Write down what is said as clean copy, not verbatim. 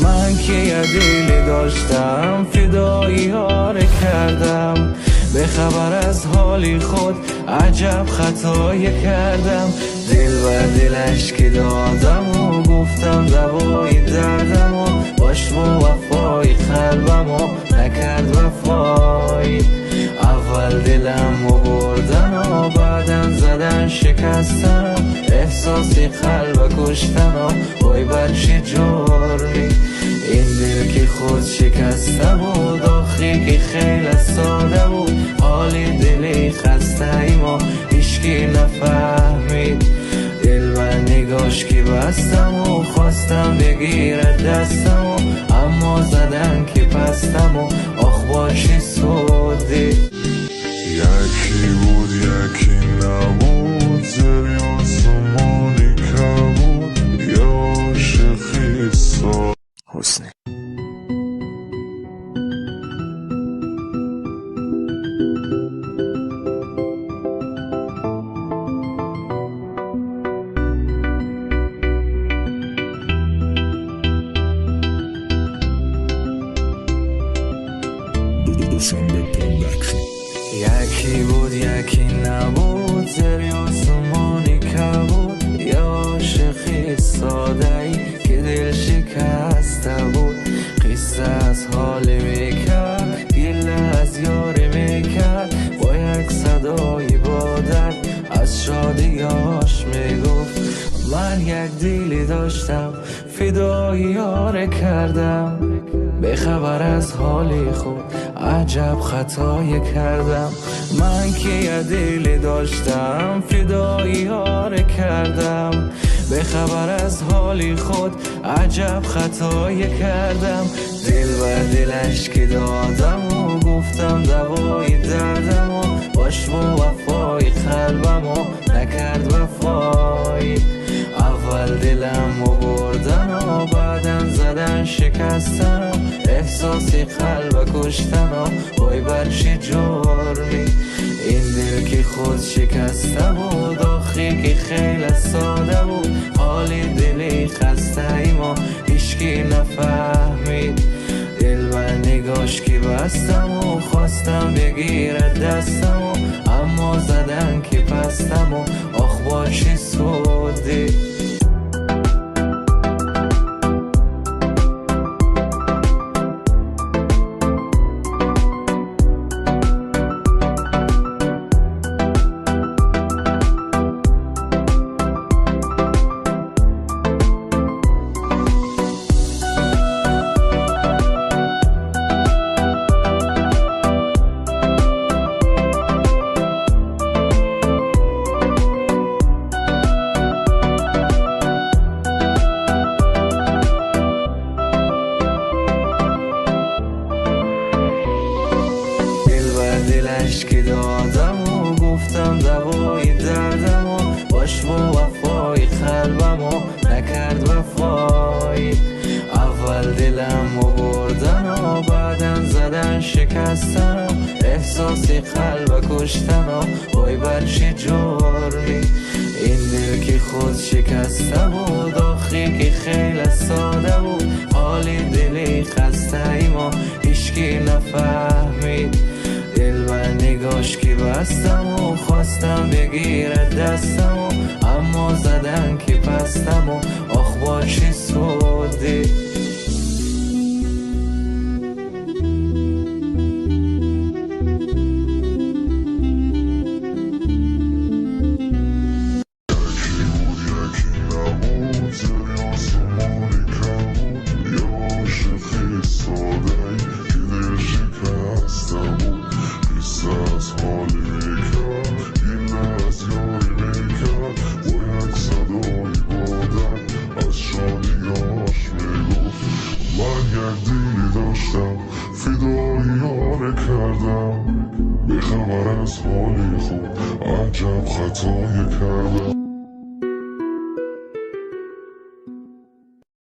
من که یه دلی داشتم فدایی ها رو کردم، به خبر از حالی خود عجب خطایی کردم. دل و دلش که دادم و گفتم دوای دردم و باش با وفای قلبم و نکرد وفای. اول دلم و بردن و بعدم زدن شکستن، احساسی قلب کشتن و وای بر چه جرمی. این دل که خود شکسته بود آخری که خیلی ساده بود، حالی دلی خسته ایم و هیچکی نفهمید. دل و نگاش که بستم و خواستم بگیرد دستم و اما زدن که پستم و آخ باشی سودی. یکی بود یکی نبود، زیر آسمانی کبود، یا عاشقی سال حسنی. یکی بود یکی نبود، زیر آسمانی کبود، یه عاشقی ساده ای که دل شکسته بود. قصه از حال میکرد، گله از یاری میکرد، با یک صدای با درد از شادیاش میگفت. من یک دلی داشتم فدایی ها رو کردم، به خبر از حالی خود عجب خطایی کردم. من که یه دلی داشتم فدایی ها رو کردم، به خبر از حالی خود عجب خطایی کردم. دل و دلش که دادم و گفتم دوای دردم و باش با وفای قلبم و نکرد وفای. اول دلم و بردن و بعدم زدن شکستن، احساسی قلب کشتن و وای بر چه جرمی. این دل که خود شکسته بود آخری که خیلی ساده بود، حالی دلی خسته ایم و هیچکی نفهمید. دل و نگاش که بستم و خواستم بگیرد دستم و اما زدن که پستم و آخ با چه سودی. دلش که دادم و گفتم دوای دردم و باش با وفای قلبم و نکرد وفای. اول دلم و بردن و بعدم زدن شکستن، احساسی قلب کشتن و وای بر چه جرمی. این دل که خود شکسته بود آخری که خیلی ساده بود، حالی دلی خسته ایم و هیچکی نفهمید. دل و نگاش که بستم و خواستم بگیرد دستم و اما زدن که پستم و آخ با چه سودی. فدایی ها رو کردم، به خبر از حالی خود عجب خطایی کردم.